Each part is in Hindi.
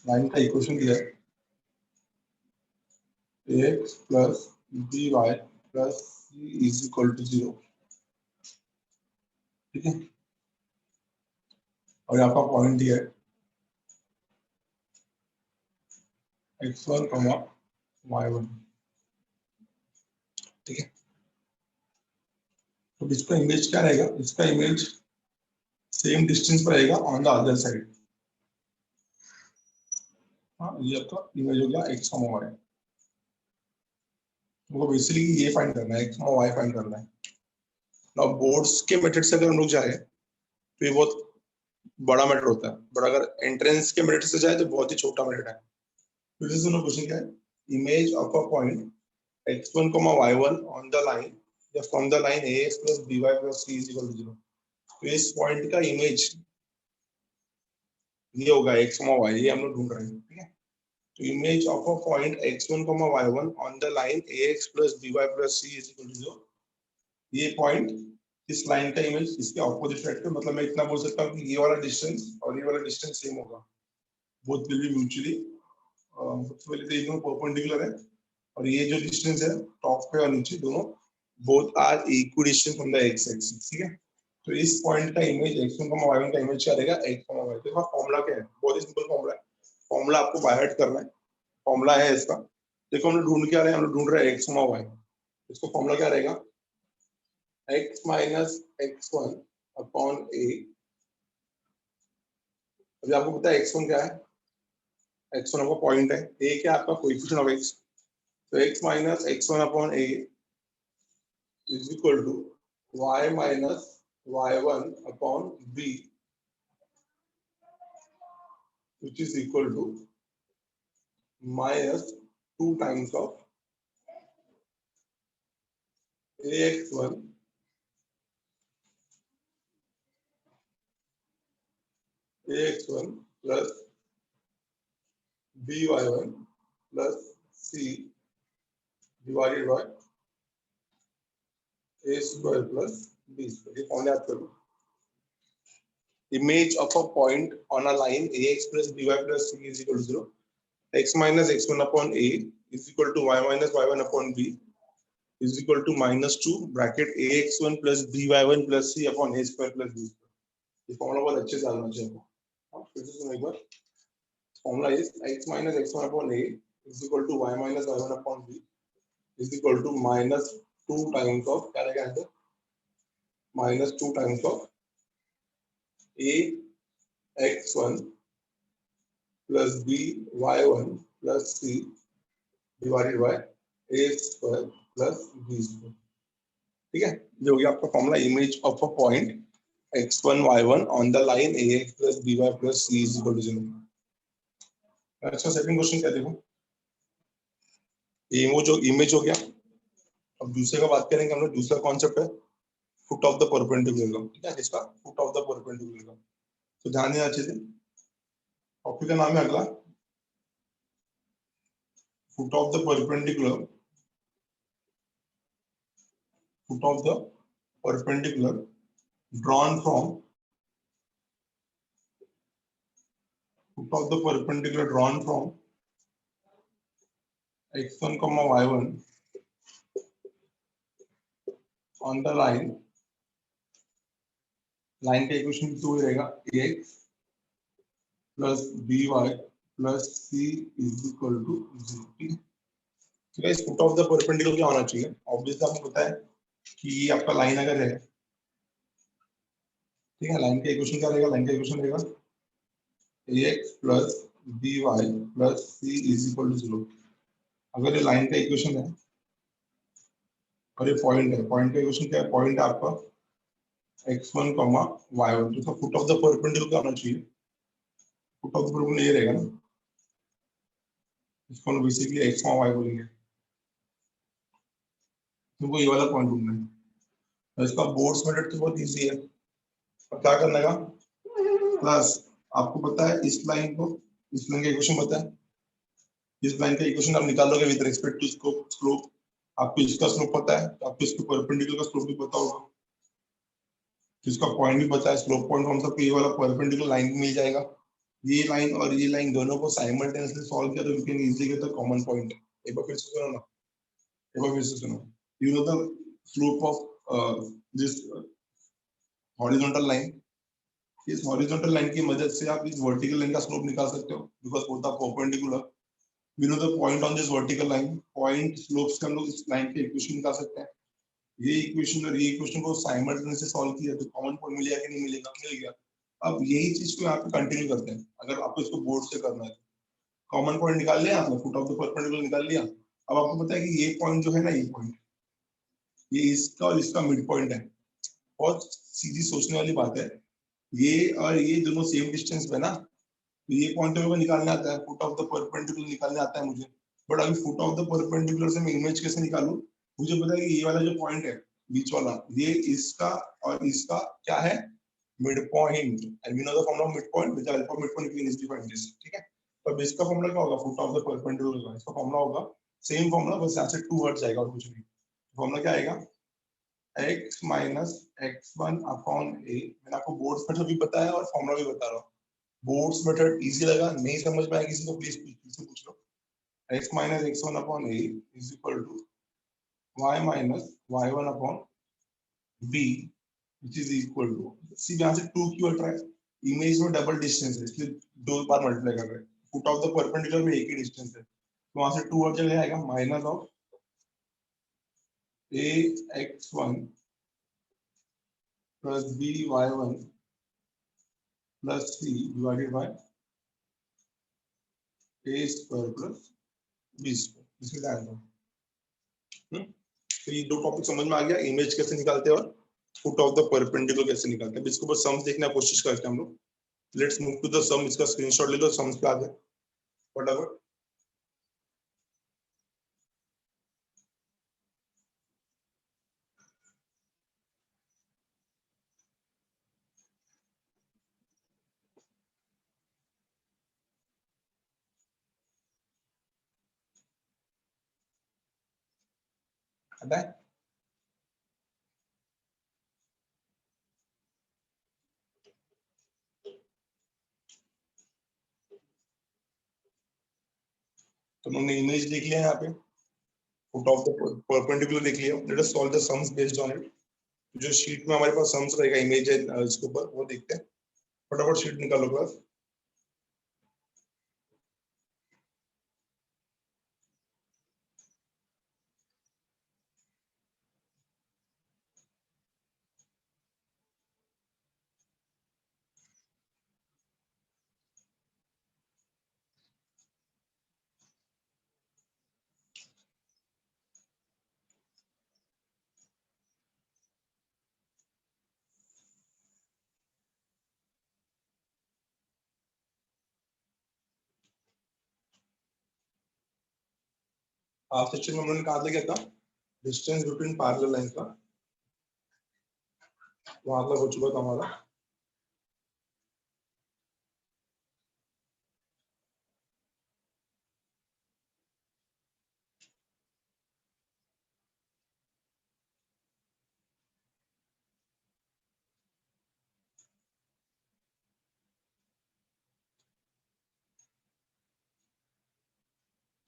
लाइन का इक्वेशन दिया है ax plus by plus c is equal to 0, ठीक है। और यहाँ का पॉइंट दिया है x1, y1, ठीक है। तो इसका इमेज क्या रहेगा, इसका इमेज सेम डिस्टेंस पर रहेगा ऑन द अदर साइड। हाँ, ये आपका इमेज हो गया x, y। तो बेसिकली ये फाइंड करना है, x, y फाइंड करना है। नाउ बोर्ड्स के मेथड से अगर हम लोग जाए तो ये बहुत बड़ा मेथड होता है, बट अगर एंट्रेंस के मेथड से जाए तो बहुत ही छोटा मेथड है। तो दिस इज क्वेश्चन क्या है, image of a point x1, y1 on the line या from the line ax plus by plus c is equal to 0। तो इस पॉइंट का इमेज ये होगा x, y, ये हम लोग ढूंढ रहे हैं, ठीक है। तो image of a point x1, y1 on the line ax plus by plus c is equal to 0। ये पॉइंट इस लाइन का इमेज इसके ऑपोजिट साइड पे, मतलब मैं इतना बोल सकता हूँ कि ये वाला डिस्टेंस और ये वाला डिस्टेंस सेम होगा, बोथ विल बी म्यूचुअली सबसे पहले तो ये दोनों परपेंडिकुलर है, और ये जो डिस्टेंस है टॉप पे और नीचे दोनों both are equidistant from the x axis, ठीक है। तो इस पॉइंट का इमेज x1, y1 का इमेज क्या रहेगा, x, y। तो इसका फॉर्मूला क्या है, बहुत ही सिंपल फॉर्मूला है, फॉर्मूला आपको बाय हार्ट करना है। फॉर्मूला है इसका, देखो हम लोग ढूंढ क्या रहे हैं, हम लोग ढूंढ रहे हैं x, y। इसका फॉर्मूला क्या रहेगा, x minus x1 upon a। अभी आपको पता है x1 क्या है, x1 आपका पॉइंट है, a क्या आपका कोएफिशिएंट ऑफ x। तो x minus x1 upon a is equal to y minus y1 upon b, which is equal to minus 2 times of ax1 plus by1 plus c divided by a square plus b square। ये फॉर्मूला याद करो, image of a point on a line ax plus by plus c is equal to 0, x minus x1 upon a is equal to y minus y1 upon b is equal to minus 2 bracket ax1 plus by1 plus c upon a square plus b square। ये फॉर्मूला बहुत अच्छे से आना चाहिए आपको, फिर से सुनो एक बार। Formula is x minus x1 upon a is equal to y minus y1 upon b is equal to minus 2 times of, क्या रहेगा answer, minus 2 times of a x1 plus b y1 plus c divided by a square plus b square, ठीक है। ये हो गया आपका formula, image of a point x1 y1 on the line ax plus by plus c is equal to 0। अच्छा, सेकंड क्वेश्चन क्या देखो, ये वो जो इमेज हो गया। अब दूसरे का बात करेंगे हम लोग, दूसरा कॉन्सेप्ट है फुट ऑफ द परपेंडिकुलर, ठीक है, जिसका फुट ऑफ द परपेंडिकुलर। तो ध्यान देना अच्छे से, टॉपिक का नाम है अगला foot of the perpendicular, foot of the perpendicular drawn from foot of the perpendicular drawn from x1, y1 on the line का इक्वेशन तो रहेगा ax plus by plus c is equal to 0। तो guys foot of the perpendicular क्या होना चाहिए, ऑब्वियसली आपको पता है कि ये आपका लाइन अगर है, ठीक है, लाइन का इक्वेशन क्या रहेगा, लाइन का इक्वेशन रहेगा ax plus by plus c is equal to 0। अगर ये लाइन का इक्वेशन है और ये पॉइंट है, पॉइंट का इक्वेशन क्या है, पॉइंट है आपका x1, y1, तो इसका फुट ऑफ द परपेंडिकुलर क्या होना चाहिए, फुट ऑफ द परपेंडिकुलर ये रहेगा ना, इसको हम बेसिकली x, y बोलेंगे, तुमको ये वाला पॉइंट ढूंढना है। तो इसका बोर्ड्स मेथड तो बहुत इजी है, और क्या करने का, प्लस आपको पता है इस लाइन को, इस लाइन का इक्वेशन पता है, इस लाइन का इक्वेशन आप निकालोगे विद रिस्पेक्ट टू स्लोप, आपको इसका स्लोप पता है, तो आपको इसके परपेंडिकुलर का स्लोप भी पता होगा, इसका पॉइंट भी पता है, स्लोप पॉइंट हम सबको ये वाला परपेंडिकुलर लाइन मिल जाएगा, ये लाइन और ये लाइन दोनों को साइमल्टेनियसली सॉल्व किया तो you can easily get the common point. एक बार फिर से सुनो ना, एक बार फिर से सुनो। You know the slope of this horizontal line, इस हॉरिजॉन्टल लाइन की मदद से आप इस वर्टिकल लाइन का स्लोप निकाल सकते हो because both are perpendicular. You know the point on this vertical line, point slopes का हम लोग इस लाइन के इक्वेशन निकाल सकते हैं। ये इक्वेशन और ये इक्वेशन को साइमल्टेनियसली सॉल्व किया तो कॉमन पॉइंट मिलेगा कि नहीं मिलेगा? मिल गया। अब यही चीज को यहाँ पे कंटिन्यू करते हैं। अगर आपको इसको बोर्ड से करना है, कॉमन पॉइंट निकाल लिया आपने, फुट ऑफ द परपेंडिकुलर निकाल लिया। अब आपको पता है कि ये पॉइंट जो है ना, ये पॉइंट, ये इसका और इसका मिड पॉइंट है। बहुत सीधी सोचने वाली बात है। ये और ये दोनों सेम डिस्टेंस पे ना, तो ये पॉइंट मेरे को निकालने आता है, फुट ऑफ द परपेंडिकुलर निकालने आता है मुझे। बट अभी फुट ऑफ द परपेंडिकुलर से मैं इमेज कैसे निकालूं? मुझे पता है कि ये वाला जो पॉइंट है बीच वाला, ये इसका और इसका क्या है? Midpoint. And we know the formula of midpoint which alpha midpoint is defined this. ठीक है, तो अब इसका फॉर्मूला क्या होगा? फुट ऑफ द परपेंडिकुलर का इसका फॉर्मूला होगा सेम फॉर्मूला, बस यहाँ से 2 हट जाएगा और कुछ नहीं। फॉर्मूला क्या आएगा? x minus x1 upon a। मैंने आपको बोर्ड्स मेथड भी बताया और फॉर्मूला भी बता रहा हूँ। बोर्ड्स मेथड इजी लगा, नहीं समझ में आया किसी को प्लीज से पूछ लो। x minus x1 upon a is equal to y minus y1 upon b which is equal to, see यहाँ से 2 क्यों हट रहा है? इमेज में डबल डिस्टेंस है इसलिए 2 बार मल्टीप्लाई कर रहे हैं। फुट ऑफ द परपेंडिकुलर में एक ही डिस्टेंस है, तो वहां से 2 हट जाएगा, आएगा minus of a x1 plus b y1 plus c divided by a square plus b square. इसके आंसर। तो ये दो टॉपिक समझ में आ गया, इमेज कैसे निकालते हैं और फुट ऑफ द परपेंडिकुलर कैसे निकालते हैं। इसको बस सम्स देखने की कोशिश करते हैं हम लोग। लेट्स मूव टू द सम। इसका स्क्रीनशॉट ले लो, सम्स पे आ गए फटाफट। आता है? तो हमने इमेज देख लिया, यहाँ पे फुट ऑफ द परपेंडिकुलर देख लिया। Let us solve the sums based on it. जो शीट में हमारे पास सम्स रहेगा, इमेज है इसके ऊपर, वो देखते हैं। फटाफट शीट निकालो क्लास। हाफ सेक्शन में हमने निकाल दिया क्या था? डिस्टेंस बिटवीन पैरेलल लाइंस का, वहां तक हो चुका था हमारा।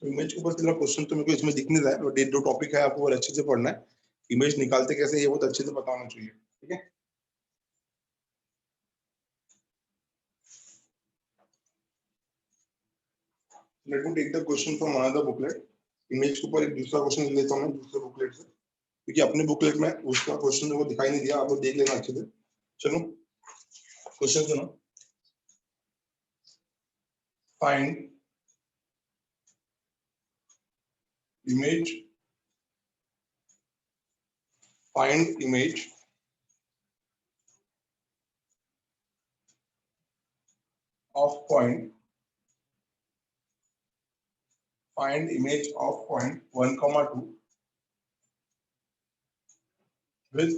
तो इमेज के ऊपर फिलहाल क्वेश्चन तो मेरे को इसमें दिख नहीं रहा है, बट ये दो टॉपिक है, आपको और अच्छे से पढ़ना है। इमेज निकालते कैसे ये बहुत अच्छे से पता होना चाहिए। ठीक है, let me take the question from another booklet. Image के ऊपर एक दूसरा क्वेश्चन लेता हूं मैं दूसरे बुकलेट से, क्योंकि अपने बुकलेट में उसका क्वेश्चन मेरे को दिखाई नहीं दिया, आप लोग देख लेना अच्छे से। चलो क्वेश्चन सुनो। Find image, find image of point, find image of point 1, 2 with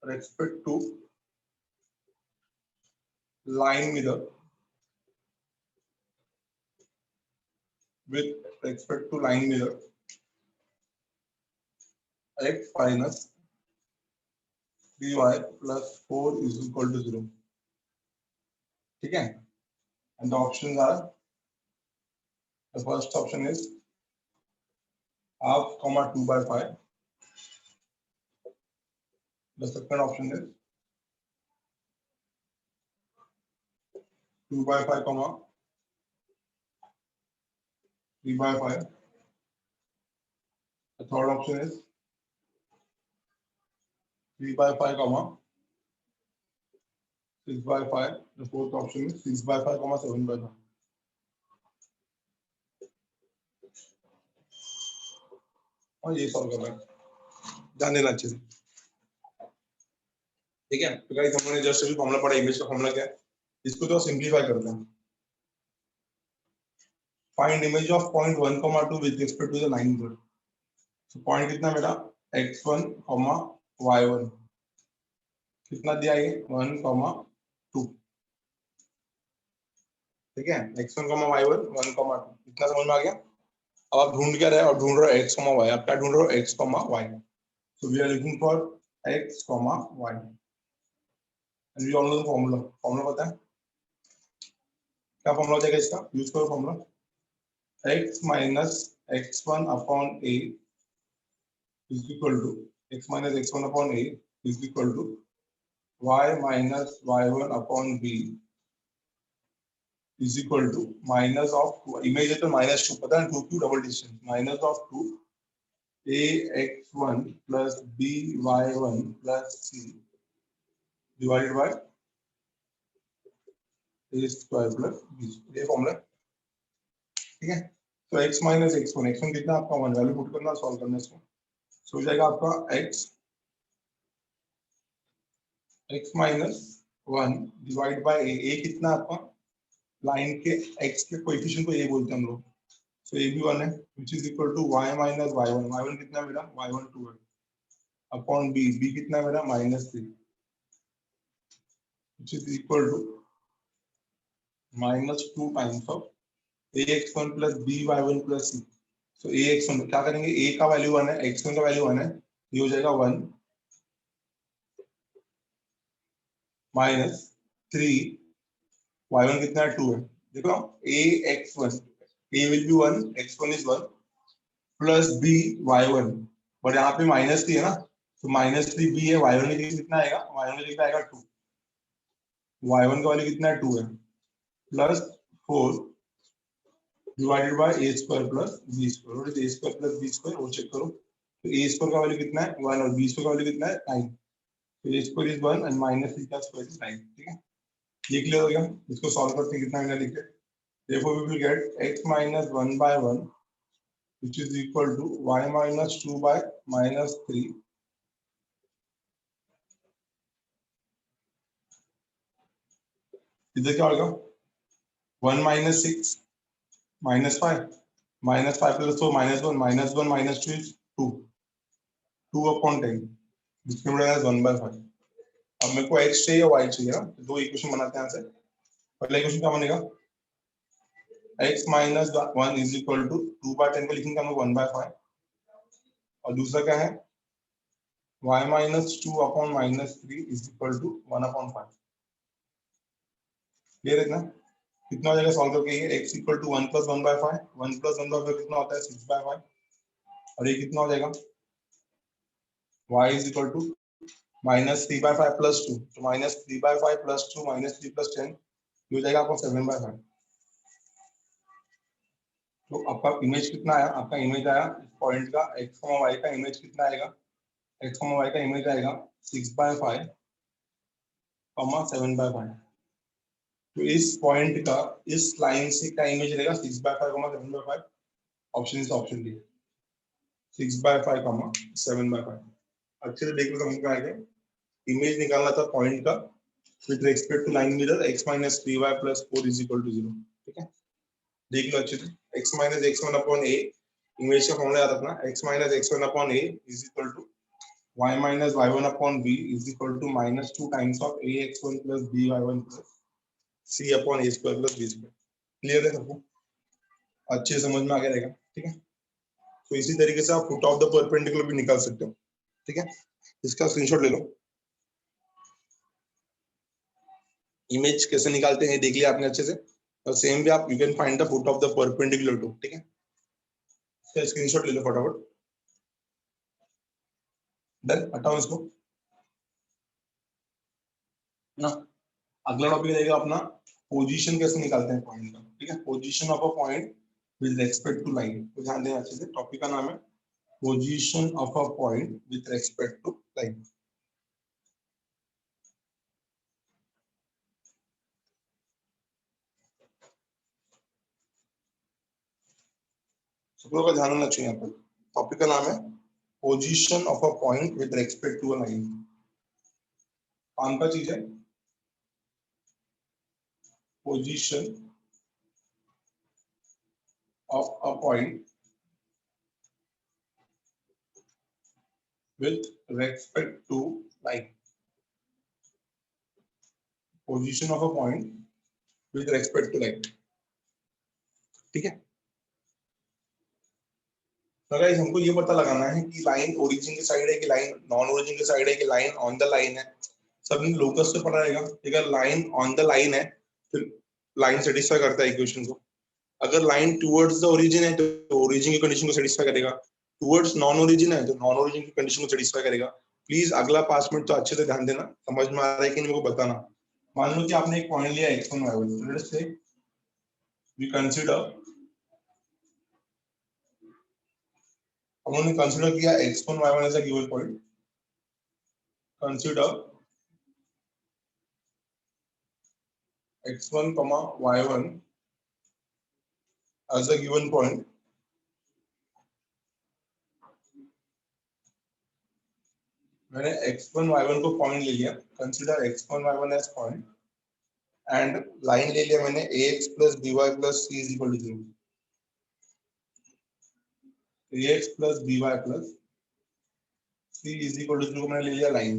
respect to line mirror, with respect to line mirror x minus 3y plus 4 is equal to 0. ठीक है, and the options are, the first option is half comma 2/5, the second option is 2/5 comma 3/5. The third option is 3/5 comma 6/5. The fourth option is 6/5 comma 7/5. और ये सॉल्व करना है, ध्यान देना अच्छे से। ठीक है, तो गाइस हमने जस्ट अभी फॉर्मूला पढ़ा, इमेज का फॉर्मूला क्या है, इसको तो सिंपलीफाई करते हैं। Find image of point 1, 2 with respect to the line mirror. तो पॉइंट कितना मेरा x1, y1, कितना दिया ये 1, 2। ठीक है, x1, y1, 1, 2, इतना समझ में आ गया। अब आप ढूंढ क्या रहे हो, और ढूंढ रहे हो x, y। आप क्या ढूंढ रहे हो, x, y। So we are looking for x, y and we all know the formula. Formula पता है क्या फॉर्मूला हो जाएगा इसका, यूज करो formula, x minus x1 upon a is equal to x minus x1 upon a is equal to y minus y1 upon b is equal to minus of, image है तो -2 पता है, 2 Q double distance, minus of 2 ax1 plus by1 plus c divided by a square plus b। ये फॉर्मूला, ठीक है। तो x माइनस x1, x1 कितना आपका 1, वैल्यू पुट करना, सॉल्व करना इसको। सो हो जाएगा आपका x minus 1 divide by a कितना आपका लाइन के x के कोएफिशिएंट को a बोलते हैं हम लोग। सो a भी 1 है, which is equal to y minus y1, y1 कितना मेरा y1 2 है, अपॉन b, b कितना मेरा -3, which is equal to -2 times of ax1 plus by1 plus c। So ax1 क्या करेंगे, a का वैल्यू 1 है, x1 का वैल्यू 1 है, ये हो जाएगा 1 माइनस 3, y1 कितना है 2 है। देखो ax1, a will be 1, x1 is 1 plus b y1, but यहाँ पे -3 है ना, तो -3 b है, y1 की जगह कितना आएगा, y1 की जगह आएगा 2, y1 का वैल्यू कितना है 2 है, plus 4 divided by a square plus b square. What is a square plus b square, वो चेक करो। तो a स्क्वायर का वैल्यू कितना है 1 और b स्क्वायर का वैल्यू कितना है 9। तो a स्क्वायर इज 1 एंड -3 का स्क्वायर इज 9। ठीक है, ये क्लियर हो गया। इसको सॉल्व करते हैं, कितना मिला देखिए। Therefore we will get x minus 1 by 1 which is equal to y minus 2 by -3 इधर क्या होगा 1 minus 6 minus 5 plus 4 -1 -1 -2 is 2 2 upon 10 जिसमें मिलेगा 1 by 5। अब मेरे को x चाहिए y चाहिए ना, तो दो इक्वेशन बनाते हैं यहाँ से। पहला इक्वेशन क्या बनेगा, x minus 1 is equal to 2 by 10 को लिखेंगे हम लोग 1 by 5, और दूसरा क्या है y minus 2 upon -3 is equal to 1 upon 5। Clear है ना, कितना हो जाएगा सॉल्व करके, ये x equal to 1 plus 1 by 5, 1 plus 1 by 5 कितना होता है 6 बाय 5, और ये कितना हो जाएगा y is equal to -3 by 5 plus 2, तो -3 बाय 5 प्लस 2 -3 प्लस 10 ये हो जाएगा आपका 7 बाय 5। तो आपका इमेज कितना आया, आपका इमेज आया पॉइंट का x, y का इमेज कितना आएगा, x, y का इमेज आएगा 6 बाय 5, 7 बाय 5। तो इस पॉइंट का इस लाइन से क्या इमेज रहेगा 6 by 5, 7 by 5, option is option D, 6 by 5, 7 by 5। अच्छे से देख लो तो हमको आएगा इमेज निकालना था पॉइंट का with respect to line mirror x minus 3y plus 4 is equal to 0। ठीक है, देख लो अच्छे से, x minus x1 upon a, image का फॉर्मूला याद रखना, x minus x1 upon a is equal to y minus y1 upon b is equal to -2 times of ax1 plus by1 plus c upon a square plus b square. Clear है सबको, अच्छे समझ में आ गया रहेगा। ठीक है, तो इसी तरीके से आप फुट ऑफ द परपेंडिकुलर भी निकाल सकते हो। ठीक है, इसका स्क्रीनशॉट ले लो। इमेज कैसे निकालते हैं देख लिया आपने अच्छे से। और सेम भी आप you can find the foot of the perpendicular to, ठीक है। इसका स्क्रीनशॉट ले लो फटाफट। डन, हटाओ इसको ना। अगला टॉपिक रहेगा अपना पोजीशन कैसे निकालते हैं पॉइंट का, ठीक है। Position of a point with respect to line, तो ध्यान देना अच्छे से। टॉपिक का नाम है position of a point with respect to line. सब लोगों का ध्यान होना चाहिए यहाँ पर। टॉपिक का नाम है position of a point with respect to a line. काम का चीज है position of a point with respect to line, position of a point with respect to line, ठीक है। तो गाइस हमको ये पता लगाना है कि लाइन ओरिजिन के साइड है कि लाइन नॉन ओरिजिन के साइड है कि लाइन ऑन द लाइन है। सबने लोकस से पढ़ा रहेगा, अगर लाइन ऑन द लाइन है फिर लाइन सेटिस्फाई करता है इक्वेशन को। अगर लाइन टुवर्ड्स द ओरिजिन है तो ओरिजिन की कंडीशन को सेटिस्फाई करेगा, टुवर्ड्स नॉन ओरिजिन है तो नॉन ओरिजिन की कंडीशन को सेटिस्फाई करेगा। प्लीज अगला 5 मिनट तो अच्छे से ध्यान देना, समझ में आ रहा है कि नहीं मेरे को बताना। मान लो कि आपने एक पॉइंट लिया x1 y1, let's say we consider, हमने कंसीडर किया x1 y1 as a given point. Consider x1 y1 as a given point. मैंने x1 y1 को पॉइंट ले लिया, consider x1 y1 as point and line ले लिया मैंने ax plus by plus c is equal to 0। ax plus by plus c is equal to 0 को मैंने ले लिया लाइन,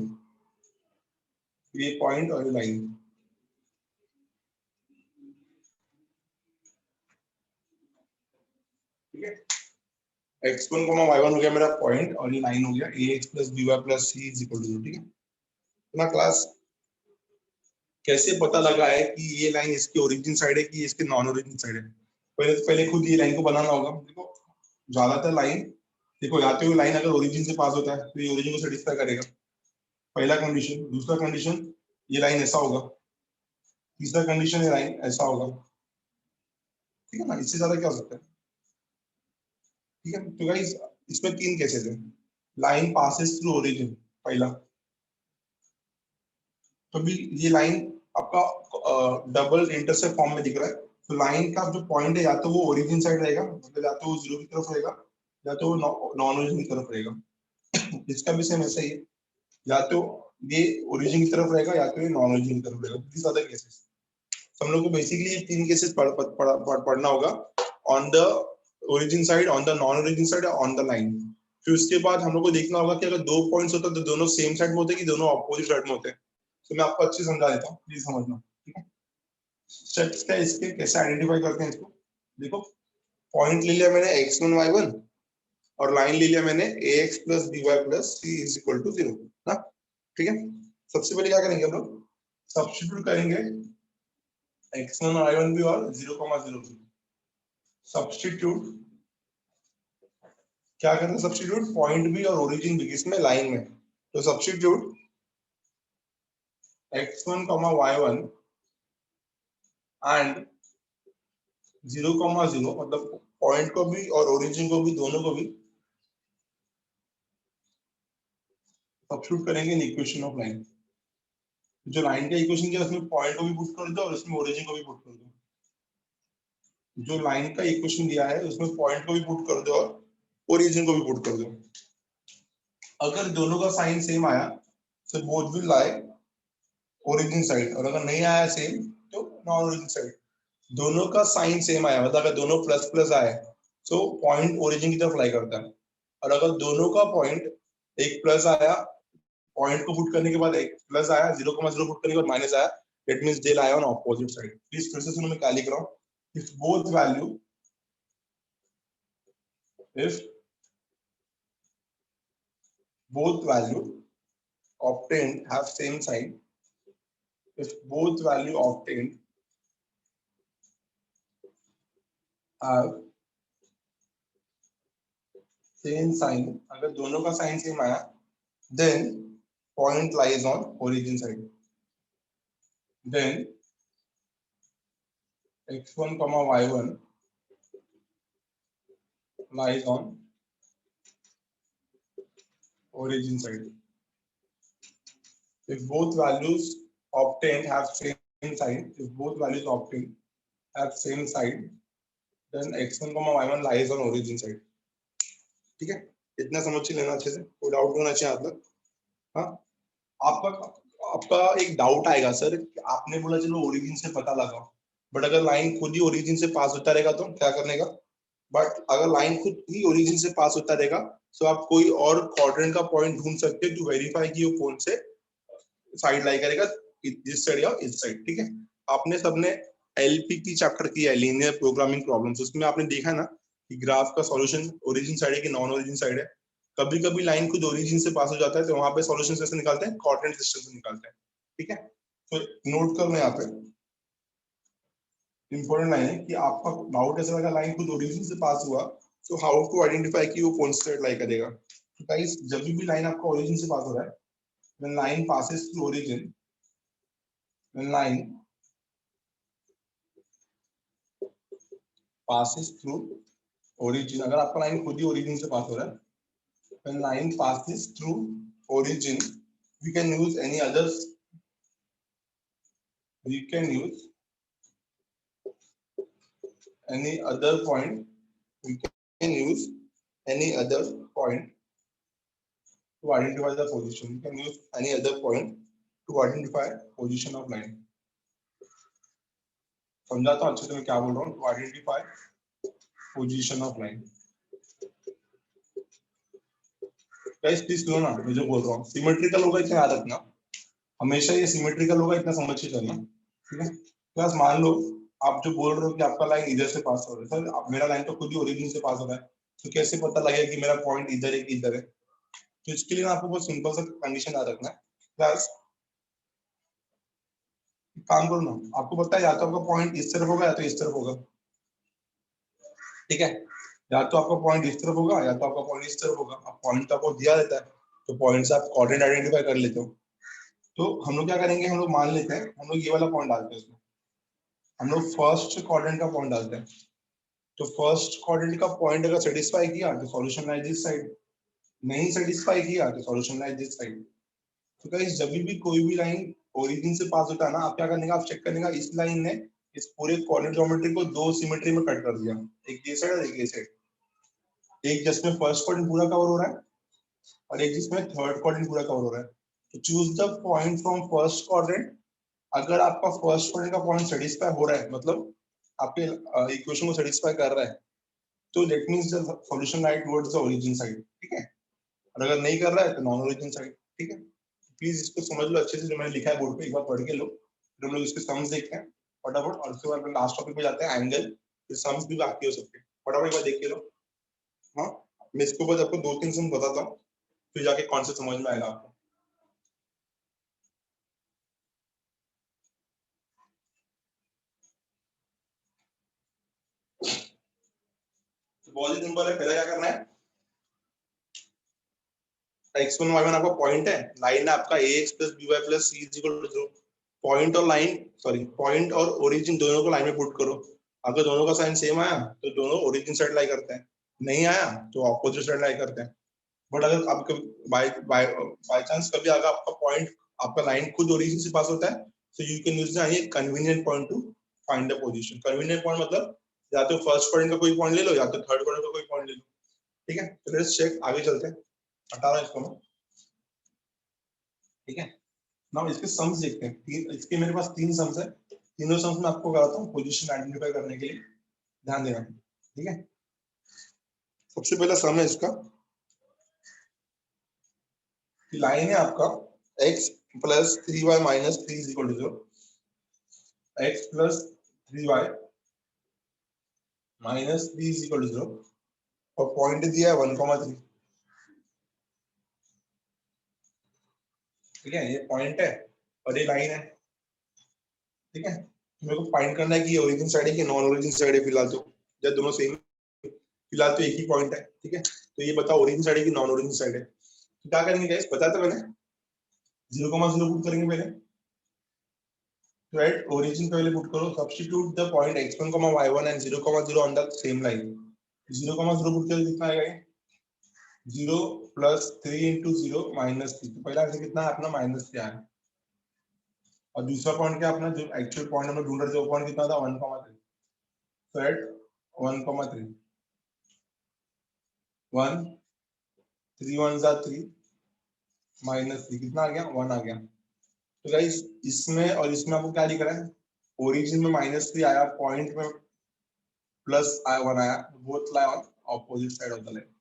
ये पॉइंट और ये लाइन, ठीक है। x1 y1 हो गया मेरा पॉइंट और ये लाइन हो गया ax plus by plus c is equal to 0, ठीक है। ना क्लास कैसे पता लगा है कि ये लाइन इसकी ओरिजिन साइड है कि इसके नॉन ओरिजिन साइड है? पहले खुद ये लाइन को बनाना होगा। देखो ज्यादातर लाइन, देखो या तो ये लाइन अगर ओरिजिन से पास होता है तो ये ओरिजिन को सेटिस्फाई करेगा, पहला कंडीशन। दूसरा कंडीशन, ये लाइन ऐसा होगा। तीसरा कंडीशन, ये लाइन ऐसा होगा, ठीक है ना। इससे ज्यादा क्या हो सकता है, ठीक है। तो गाइस इसमें 3 केसेस है। लाइन पासेस थ्रू ओरिजिन, पहला। तो भी ये लाइन आपका डबल इंटरसेप्ट फॉर्म में दिख रहा है, तो लाइन का जो पॉइंट है या तो वो ओरिजिन साइड रहेगा, मतलब या तो वो 0 की तरफ रहेगा या तो वो नॉन ओरिजिन की तरफ रहेगा। इसका भी सेम ऐसा ही है, या तो ये ओरिजिन की तरफ रहेगा या तो ये नॉन ओरिजिन की तरफ रहेगा। These are the cases. हम लोग को बेसिकली ये 3 केसेस पढ़ना होगा, on the origin side, on the non origin side, on the line. फिर उसके बाद हम लोग को देखना होगा कि अगर 2 पॉइंट्स होते हैं तो दोनों सेम साइड में होते हैं कि दोनों अपोजिट साइड में होते हैं। तो मैं आपको अच्छे समझा देता हूँ, प्लीज समझना, ठीक है। स्टेप्स क्या इसके, कैसे आइडेंटिफाई करते हैं इसको। देखो पॉइंट ले लिया मैंने x1 y1 और लाइन ले लिया मैंने ax plus by plus c is equal to 0 ना, ठीक है। सबसे पहले क्या करेंगे हम लोग, सब्स्टिट्यूट करेंगे x1 y1 भी और 0,0 भी। सब्स्टिट्यूट क्या करना है, सब्स्टिट्यूट पॉइंट भी और ओरिजिन भी, किसमें, लाइन में। तो सब्स्टिट्यूट x1 y1 एंड 0,0, मतलब पॉइंट को भी और ओरिजिन को भी, दोनों को भी सब्स्टिट्यूट करेंगे इन इक्वेशन ऑफ लाइन। जो लाइन का इक्वेशन किया उसमें पॉइंट को भी पुट कर दो और उसमें ओरिजिन को भी पुट कर दो। जो लाइन का इक्वेशन दिया है उसमें पॉइंट को भी पुट कर दो और ओरिजिन को भी पुट कर दो। अगर दोनों का साइन सेम आया तो both will lie origin side, और अगर नहीं आया सेम तो नॉन ओरिजिन साइड। दोनों का साइन सेम आया, मतलब अगर दोनों प्लस प्लस आए तो पॉइंट ओरिजिन की तरफ लाई करता है, और अगर दोनों का पॉइंट एक प्लस आया, पॉइंट को पुट करने के बाद एक प्लस आया, 0,0 पुट करने के बाद माइनस आया, that means they lie on opposite side. Please फिर से सुनो, मैं क्या लिख रहा हूं। If both value, if both value obtained have same sign, if both value obtained have same sign, अगर दोनों का साइन सेम आया, then point lies on origin side. Then x1 comma y1 lies on origin side. If both values obtained have same sign, if both values obtained have same sign, then x1 comma y1 lies on origin side. ठीक है, इतना समझ लेना अच्छे से, कोई डाउट होना चाहिए आप लोग. हाँ, आपका आपका एक डाउट आएगा सर, आपने बोला चलो ओरिजिन से पता लगाओ, बट अगर लाइन खुद ही ओरिजिन से पास होता रहेगा तो क्या करने का. बट अगर लाइन खुद ही ओरिजिन से पास होता रहेगा तो आप कोई और क्वाड्रेंट का पॉइंट ढूंढ सकते हो टू वेरीफाई कि वो कौन से साइड लाई करेगा, इस साइड या इस साइड. ठीक है, आपने सबने एलपीपी चैप्टर किया है, लीनियर प्रोग्रामिंग प्रॉब्लम्स, उसमें आपने देखा ना कि ग्राफ का सॉल्यूशन ओरिजिन साइड है कि नॉन ओरिजिन साइड है. कभी कभी लाइन खुद ओरिजिन से पास हो जाता है तो वहां पे सॉल्यूशन कैसे निकालते हैं, कोऑर्डिनेट सिस्टम से निकालते हैं. ठीक है, तो नोट करना यहाँ पे इंपॉर्टेंट लाइन है कि आपका डाउट ऐसा लगा लाइन खुद ओरिजिन से पास हुआ तो हाउ टू आइडेंटिफाई कि वो कौन सी साइड लाई करेगा. तो गाइस जब भी लाइन आपका ओरिजिन से पास हो रहा है, when line passes through origin, when line passes through origin, अगर आपका लाइन खुद ही ओरिजिन से पास हो रहा है, when line passes through origin, we can use any other point, we can use any other point to identify the position. We can use any other point to identify position of line. समझाता हूँ अच्छे से मैं क्या बोल रहा हूँ, to identify position of line. Guys please सुनो ना, मैं जो बोल रहा हूँ सिमेट्रिकल होगा इतना याद रखना, हमेशा ये सिमेट्रिकल होगा इतना समझ के चलना. ठीक है, प्लस मान लो आप जो बोल रहे हो कि आपका लाइन इधर से पास हो रहा है, सर अब मेरा लाइन तो खुद ही ओरिजिन से पास हो रहा है, तो कैसे पता लगेगा कि मेरा पॉइंट इधर है कि इधर है. तो इसके लिए आपको बहुत सिंपल सा कंडीशन याद रखना है. प्लस काम करो ना, आपको पता है या तो आपका पॉइंट इस तरफ होगा या तो इस तरफ होगा. ठीक है, या तो आपका पॉइंट इस तरफ होगा या तो आपका पॉइंट इस तरफ होगा. अब पॉइंट तो आपको दिया रहता है तो पॉइंट से आप कोऑर्डिनेट आइडेंटिफाई कर लेते हो. तो हम लोग क्या करेंगे, हम लोग मान लेते हैं हम लोग ये वाला पॉइंट डालते हैं, उसमें हम लोग फर्स्ट कोऑर्डिनेट का पॉइंट डालते हैं. तो फर्स्ट कोऑर्डिनेट का पॉइंट अगर सेटिस्फाई किया तो सॉल्यूशन लाइज दिस साइड, नहीं सेटिस्फाई किया तो सॉल्यूशन लाइज दिस साइड. तो गाइस जब भी कोई भी लाइन ओरिजिन से पास होता है ना, आप क्या करने का, आप चेक करने का इस लाइन ने इस पूरे कोऑर्डिनेट ज्योमेट्री को दो सिमेट्री में कट कर दिया, एक ये साइड और एक ये साइड. एक जिसमें फर्स्ट कोऑर्डिनेट पूरा कवर हो रहा है और एक जिसमें थर्ड कोऑर्डिनेट पूरा कवर हो रहा है. तो choose the point from first coordinate. अगर आपका फर्स्ट कोऑर्डिनेट का पॉइंट सेटिस्फाई हो रहा है, मतलब आपके इक्वेशन को सेटिस्फाई कर रहा है, तो that means the solution lies towards the origin side. ठीक है, और अगर नहीं कर रहा है तो नॉन ओरिजिन साइड. ठीक है, प्लीज इसको समझ लो अच्छे से, जो मैंने लिखा है बोर्ड पे एक बार पढ़ के लो, फिर हम लोग इसके सम्स देखते हैं फटाफट, और उसके बाद लास्ट टॉपिक पे जाते हैं एंगल, फिर सम्स भी बाकी हो सकते हैं, फटाफट एक बार देख के लो. हाँ, मैं इसके बाद आपको दो तीन सम बताता हूँ, फिर जाके कॉन्सेप्ट समझ में आएगा आपको. बहुत ही सिंपल है. पहले क्या करना है, x1 y1 आपका पॉइंट है, लाइन है आपका ax plus by plus c is equal to 0. Point और लाइन, सॉरी पॉइंट और ओरिजिन दोनों को लाइन में पुट करो. अगर दोनों का साइन सेम आया तो दोनों ओरिजिन साइड लाई करते हैं, नहीं आया तो ऑपोजिट साइड लाई करते हैं. बट अगर आप बाय बाय चांस कभी अगर आपका पॉइंट, आपका लाइन खुद ओरिजिन से पास होता है, so you can use the convenient point to find the position. convenient point मतलब या तो फर्स्ट पॉइंट का कोई पॉइंट ले लो या तो थर्ड पॉइंट का कोई पॉइंट ले लो. ठीक है, तो लेट्स चेक, आगे चलते हैं, हटा रहा इसको मैं. ठीक है, नाउ इसके सम्स देखते हैं. इसके मेरे पास तीन सम्स है, तीनों सम्स में आपको कराता हूँ पोजीशन आइडेंटिफाई करने के लिए, ध्यान देना. ठीक है, सबसे पहला सम है इसका, लाइन है आपका x plus 3y minus 3 is equal to 0, x plus 3y minus 3 is equal to 0, और पॉइंट दिया है 1,3. ठीक है, ये पॉइंट है और ये लाइन है. ठीक है, तो मेरे को फाइंड करना है कि ये ओरिजिन साइड है कि नॉन ओरिजिन साइड है। फिलहाल तो जब दोनों सेम, फिलहाल तो एक ही पॉइंट है। ठीक है, तो ये बताओ ओरिजिन साइड है कि नॉन ओरिजिन साइड है। तो क्या करेंगे गाइस, बताया था मैंने, 0,0 पुट करेंगे पहले, राइट। ओरिजिन पहले पुट करो, substitute the point x1, y1 and 0,0 on the same line. 0,0 put करके कितना आएगा ये, 0 प्लस 3 इंटू 0 माइनस 3। तो पहला आंसर कितना है अपना, -3 आया। और दूसरा पॉइंट क्या अपना, जो एक्चुअल पॉइंट हम लोग ढूंढ रहे थे वो पॉइंट कितना था, 1,3। तो एट 1,3, 1 3 1 जा 3 -3 कितना आ गया, 1 आ गया। तो गाइस इसमें और इसमें आपको क्या दिख रहा है, ओरिजिन में -3 आया, पॉइंट में +1 आया, both lie on opposite side of the line.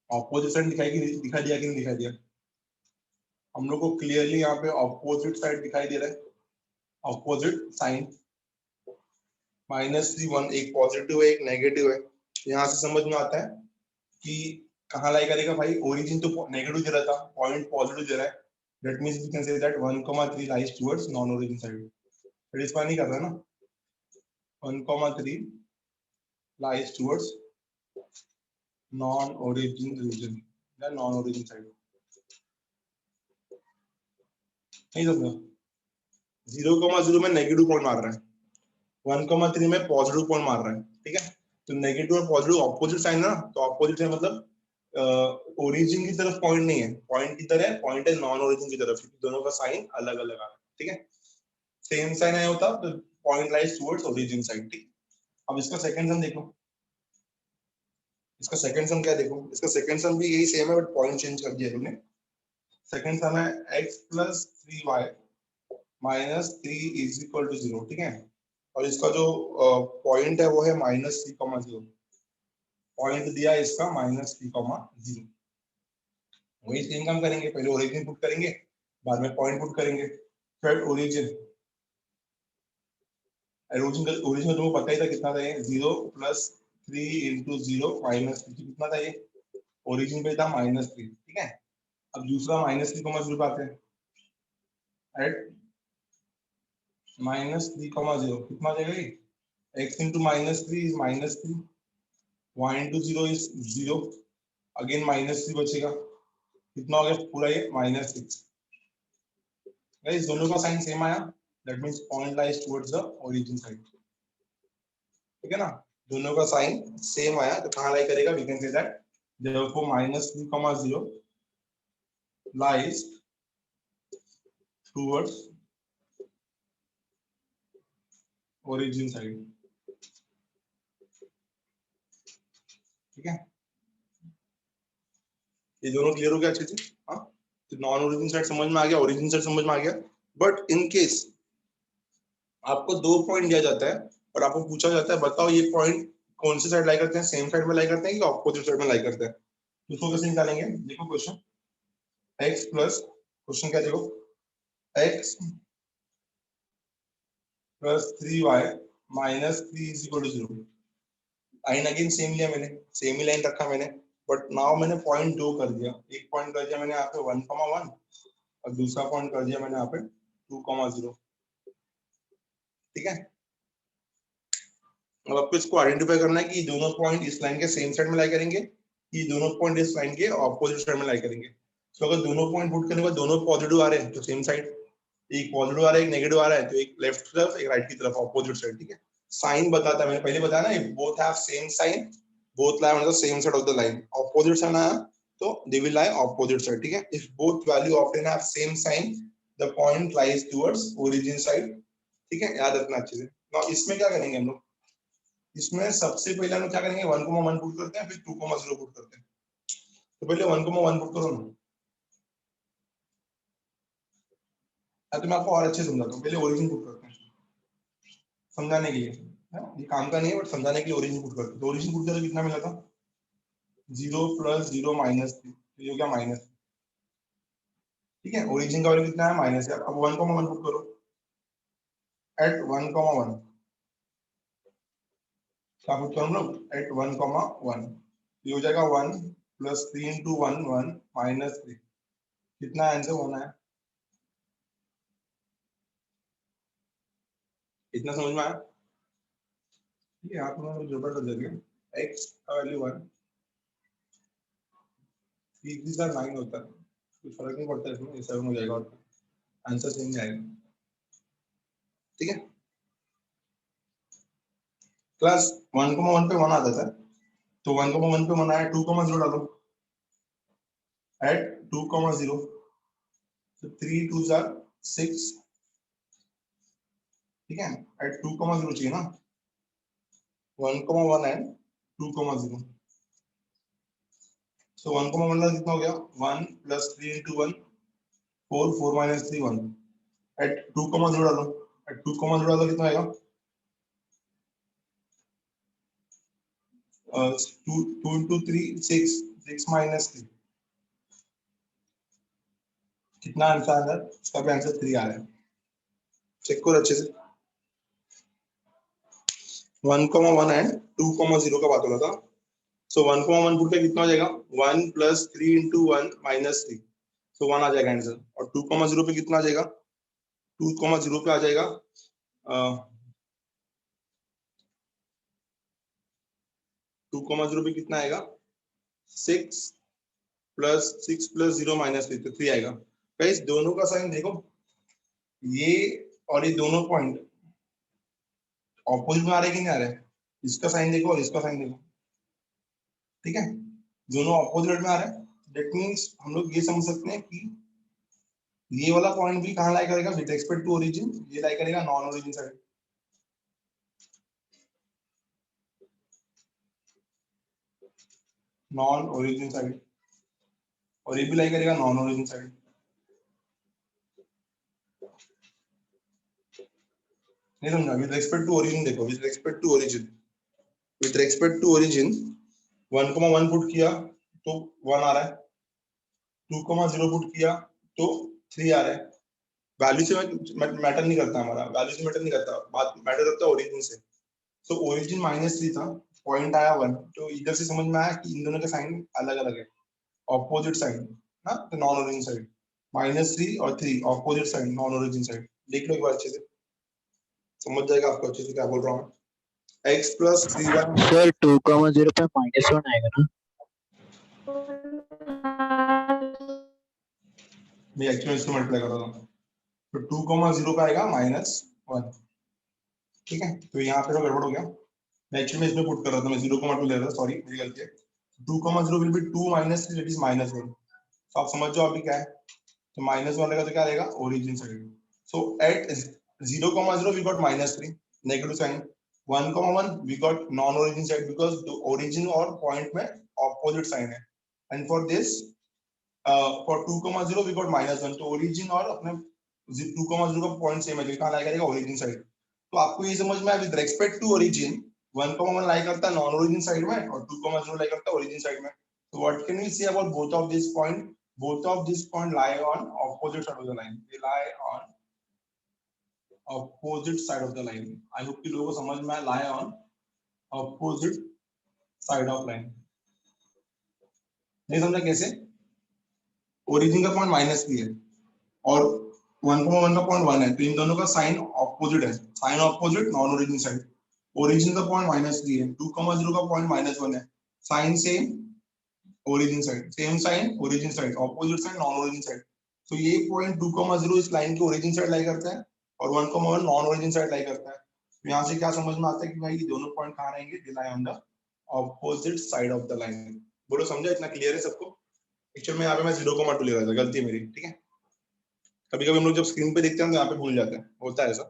Opposite side दिखाई दिया कि नहीं दिखाई दिया, हम लोग को क्लियरली यहाँ पे ऑपोजिट साइड दिखाई दे रहा है, ऑपोजिट साइन। -3 1, एक पॉजिटिव है एक नेगेटिव है। यहाँ से समझ में आता है कि कहाँ लाई करेगा भाई, ओरिजिन तो नेगेटिव दे रहा था, पॉइंट पॉजिटिव दे रहा है, that means we can say that 1,3 lies towards non origin side. Satisfy नहीं कर रहा है ना, 1,3 lies towards non origin region या नॉन ओरिजिन साइड। नहीं समझा, 0,0 में नेगेटिव पॉइंट मार रहा है, 1,3 में पॉजिटिव पॉइंट मार रहा है। ठीक है, तो नेगेटिव और पॉजिटिव ऑपोजिट साइन है ना, तो ऑपोजिट है मतलब ओरिजिन की तरफ पॉइंट नहीं है, पॉइंट किधर है, पॉइंट है नॉन ओरिजिन की तरफ, दोनों का साइन अलग अलग आ रहा है। ठीक है, सेम साइन आया होता तो point lies towards origin side. ठीक, अब इसका सेकंड सम देखो, इसका सेकंड सम क्या देखो, इसका सेकंड सम भी यही सेम है बट पॉइंट चेंज कर दिया तुमने। सेकंड सम है x + 3y - 3 = 0। ठीक है, और इसका जो पॉइंट है वो है -3,0, पॉइंट दिया इसका -3,0। वही सेम काम करेंगे, पहले ओरिजिन पुट करेंगे, बाद में पॉइंट पुट करेंगे। फिर ओरिजिन ओरिजिन तुमको पता ही था कितना था, ये 0 + 3 × 0 - 3 कितना था ये, ओरिजिन पे था -3। ठीक है, अब दूसरा -3,0 पे आते हैं, राइट। -3,0 कितना आ जाएगा ये, x × -3 is -3, y × 0 is 0, again -3 बचेगा, कितना हो गया पूरा ये -6। गाइस दोनों का साइन सेम आया, that means point lies towards the origin side. ठीक है ना, दोनों का साइन सेम आया तो कहां लाई करेगा, we can say that therefore -3,0 lies towards origin side। ठीक है, ये दोनों क्लियर हो गया अच्छे से। हाँ, तो नॉन ओरिजिन साइड समझ में आ गया, ओरिजिन साइड समझ में आ गया। बट इन केस आपको 2 पॉइंट दिया जाता है और आपको पूछा जाता है बताओ ये पॉइंट कौन सी साइड लाई करते हैं, सेम साइड में लाई करते हैं कि ऑपोजिट साइड में लाई करते हैं, तो उसको कैसे निकालेंगे। देखो क्वेश्चन, x प्लस, क्वेश्चन क्या देखो, x + 3y - 3 = 0। Line again same लिया मैंने, सेम ही लाइन रखा मैंने, बट नाउ मैंने पॉइंट 2 कर दिया, एक पॉइंट कर दिया मैंने यहाँ पे 1,1 और दूसरा पॉइंट कर दिया मैंने यहाँ पे 2,0। ठीक है, अब आपको इसको आइडेंटिफाई करना है कि दोनों पॉइंट इस लाइन के सेम साइड में लाई करेंगे कि दोनों पॉइंट इस लाइन के ऑपोजिट साइड में लाई करेंगे। तो अगर दोनों पॉइंट पुट करने के बाद दोनों पॉजिटिव आ रहे हैं तो सेम साइड, एक पॉजिटिव आ रहा है एक नेगेटिव आ रहा है तो एक लेफ्ट की तरफ एक राइट की तरफ, ऑपोजिट साइड। ठीक है, साइन बताता है, मैंने पहले बताया ना, both have same sign, both lie on the same side of the line, opposite sign आया तो they will lie opposite side। ठीक है, if both value often have same sign the point lies towards origin side। ठीक है, याद रखना अच्छे से। now इसमें क्या करेंगे हम लोग, इसमें सबसे पहले हम लोग क्या करेंगे, 1,1 पुट करते हैं, फिर 2,0 पुट करते हैं। तो पहले 1,1 पुट करो ना, तो मैं आपको और अच्छे समझाता हूँ, पहले ओरिजिन पुट करते हैं समझाने के लिए, ये काम का नहीं है बट समझाने के लिए ओरिजिन पुट करते हैं। तो ओरिजिन पुट करके कितना मिला था, 0 + 0 - 3, तो ये हो गया माइनस। ठीक है, ओरिजिन का वैल्यू कितना है, माइनस है। अब 1,1 पुट करो, एट 1,1 क्या पुट करो हम लोग, एट 1,1 ये हो जाएगा 1 + 3 × 1 1 - 3, कितना आंसर 1 है। इतना समझ में आया? ये आप लोगों को जोड़ कर देंगे x का वैल्यू 1 3 का 9 होता है, कुछ फर्क नहीं पड़ता इसमें, ये 7 हो जाएगा और आंसर सेम ही आएगा। ठीक है, क्लास 1,1 पे 1 आता था, तो 1,1 पे 1 आया, 2,0 डालो एट 2,0, तो 3 2 are 6, ठीक है, एट 2,0 चाहिए ना, 1,1 एंड 2,0, so 1,1 का कितना हो गया, 1 + 3 × 1 4 4 - 3 1, एट 2,0 डालो, एट 2,0 डालो कितना आएगा, 2 × 3 6 6 - 3, कितना आंसर आ रहा है, इसका भी आंसर 3 आ रहा है। चेक करो अच्छे से, 1,1 एंड 2,0 का बात हो रहा था, सो 1,1 पुट के कितना हो जाएगा, 1 + 3 × 1 - 3, सो 1 आ जाएगा आंसर, और 2,0 पे कितना आ जाएगा, 2,0 पे आ जाएगा 2,0 पे कितना आएगा, 6 + 6 + 0 - 3, तो 3 आएगा। गाइस दोनों का साइन देखो, ये और ये दोनों पॉइंट ऑपोजिट में आ रहे कि नहीं आ रहे, इसका साइन देखो और इसका साइन देखो, ठीक है, दोनों ऑपोजिट में आ रहे हैं, दैट मींस हम लोग ये समझ सकते हैं कि ये वाला पॉइंट भी कहां लाई करेगा, विद रिस्पेक्ट टू ओरिजिन, ये लाई करेगा non origin side, non origin side, और ये भी लाई करेगा नॉन ओरिजिन साइड। नहीं समझा, विद रिस्पेक्ट टू ओरिजिन देखो, with respect to origin, with respect to origin 1,1 put किया तो 1 आ रहा है, 2,0 पुट किया तो 3 आ रहा है। वैल्यू से मैटर नहीं करता, हमारा वैल्यू से मैटर नहीं करता, बात मैटर करता है ओरिजिन से। तो ओरिजिन -3 था, पॉइंट आया 1, तो इधर से समझ में आया कि इन दोनों के साइन अलग अलग है, ऑपोजिट साइड ना, तो नॉन ओरिजिन साइड, -3 और 3 opposite side, non origin side. देख लो एक बार अच्छे से, समझ जाएगा आपको अच्छे से क्या बोल रहा हूँ। x + 3y, सर 2,0 पे -1 आएगा ना, मैं एक्चुअली इसको मल्टीप्लाई कर रहा हूँ, तो 2,0 पे आएगा -1, ठीक है, तो यहाँ पे तो गड़बड़ हो गया, मैं एक्चुअली इसमें पुट कर रहा था, मैं 0,2 ले रहा था, सॉरी मेरी गलती है। 2,0 विल बी 2 - 3 दैट इज -1, तो आप समझ जाओ अभी क्या है, तो -1 रहेगा तो क्या रहेगा, origin side. So at 0,0 we got -3 negative sign, 1,1 we got non origin side, because origin और पॉइंट में ऑपोजिट साइन है, and for this for 2,0 we got -1, तो ओरिजिन और अपने 2,0 का पॉइंट सेम है, कहां लाई करेगा, ओरिजिन साइड। तो आपको ये समझ में आया, विद रिस्पेक्ट टू ओरिजिन 1,1 लाई करता है नॉन ओरिजिन साइड में, और 2,0 लाई करता है ओरिजिन साइड में। So what can we say about both of these point? Both of these point lie on opposite side of the line. They lie on opposite side of the line. I hope कि लोगों को समझ में आया, lie on opposite side of line. नहीं समझा कैसे? ओरिजिन का पॉइंट -3 है और 1,1 का पॉइंट 1 है, तो इन दोनों का साइन ऑपोजिट है, sign opposite non origin side. Origin का पॉइंट -3 है, 2,0 का पॉइंट -1 है, sign same origin side, same sign origin side, opposite side non origin side. तो ये पॉइंट 2,0 इस लाइन के ओरिजिन साइड लाई करता है और 1,1 नॉन ओरिजिन साइड लाई करता है। तो यहाँ से क्या समझ में आता है कि भाई ये दोनों पॉइंट कहाँ रहेंगे, they lie on the opposite side of the line. बोलो समझा, इतना क्लियर है सबको? एक्चुअली में यहाँ पे मैं 0,2 ले रहा था, गलती है मेरी, ठीक है। कभी कभी हम लोग जब स्क्रीन पे देखते हैं तो यहाँ पे भूल जाते हैं, होता है ऐसा।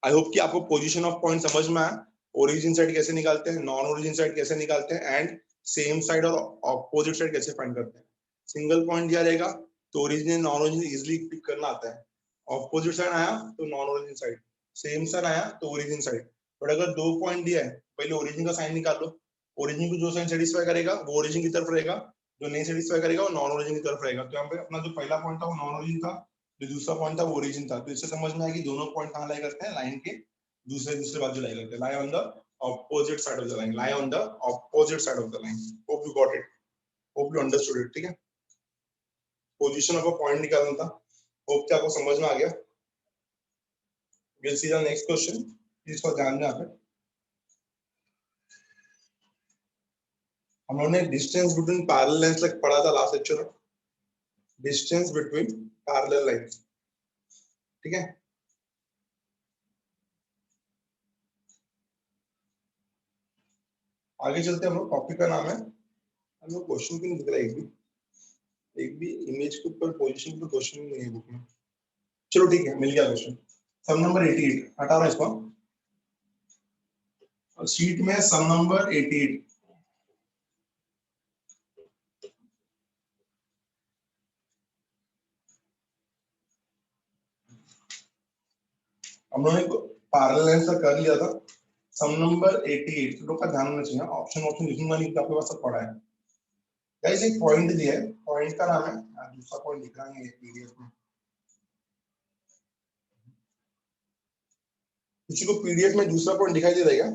आई होप कि आपको पोजीशन ऑफ पॉइंट समझ में आया, ओरिजिन साइड कैसे निकालते हैं, नॉन ओरिजिन साइड कैसे निकालते हैं, एंड सेम साइड और ऑपोजिट साइड कैसे फाइंड करते हैं। सिंगल पॉइंट दिया रहेगा तो origin non origin easily pick करना आता है, ऑपोजिट साइड आया तो non origin side, same side आया तो ओरिजिन साइड। बट अगर 2 पॉइंट दिया है, पहले ओरिजिन का साइन निकाल लो, ओरिजिन को जो साइन सेटिस्फाई करेगा वो ओरिजिन की तरफ रहेगा, जो नहीं सेटिस्फाई करेगा वो नॉन ओरिजिन की तरफ रहेगा। तो यहाँ पे अपना जो पहला पॉइंट था वो नॉन ओरिजिन था, जो दूसरा पॉइंट था वो ओरिजिन था। तो इससे समझ में आया कि दोनों पॉइंट कहाँ लाई करते हैं, लाइन के दूसरे बाजू लाई करते हैं, लाई on the opposite side of the line, lie on the opposite side of the line. Hope you got it, hope you understood it, ठीक है। पोजीशन ऑफ अ पॉइंट निकालना था, होप कि आपको समझ में आ गया। we'll see the next question. Please for ध्यान में आकर हम लोगों ने डिस्टेंस बिटवीन पैरेलल लाइंस तक पढ़ा था लास्ट लेक्चर में, डिस्टेंस बिटवीन पैरेलल लाइंस, ठीक है। आगे चलते हैं हम लोग, टॉपिक का नाम है, हम लोग क्वेश्चन क्यों नहीं दिख रहा है, एक भी इमेज के ऊपर पोजीशन पे क्वेश्चन नहीं है बुक में। चलो ठीक है, मिल गया क्वेश्चन। सम नंबर 88 हटा रहा इसको, और शीट में सम नंबर 88। हम लोगों ने पैरेलल लाइंस का कर लिया था, सम नंबर 88 लोग का ध्यान होना चाहिए, ऑप्शन लिखूंगा नहीं, आपके पास सब पढ़ा है। गाइस एक पॉइंट दिया है, पॉइंट का नाम है, दूसरा पॉइंट लिख रहा है पीडीएफ में, किसी को पीडीएफ में दूसरा पॉइंट दिखाई दे देगा?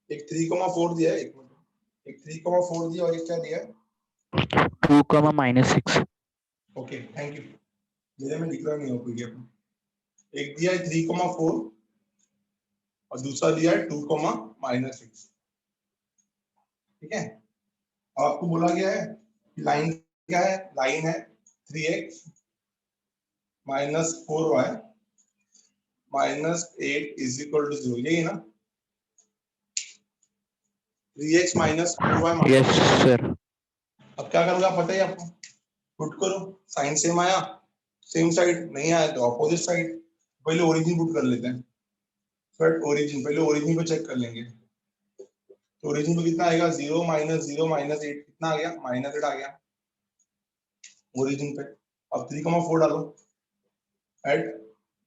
एक 3,4 दिया है, एक मिनट, एक 3,4 दिया और एक क्या दिया है? 2,-6। ओके थैंक यू, मेरे में दिख रहा नहीं हो पीडीएफ में। एक दिया है 3,4 और दूसरा दिया है 2,-6, ठीक है। आपको बोला गया है कि लाइन क्या है, लाइन है 3x - 4y - 8 is equal to 0, यही है ना? 3x - 4y। Yes sir. अब क्या करूंगा पता है आपको, पुट करो, साइन सेम आया, सेम साइड, नहीं आया तो ऑपोजिट साइड। पहले ओरिजिन पुट कर लेते हैं, फिर ओरिजिन, पहले ओरिजिन पे चेक कर लेंगे। तो ओरिजिन पे कितना आएगा, 0 - 0 - 8 कितना आ गया, -8 आ गया ओरिजिन पे। अब 3,4 डालो, eight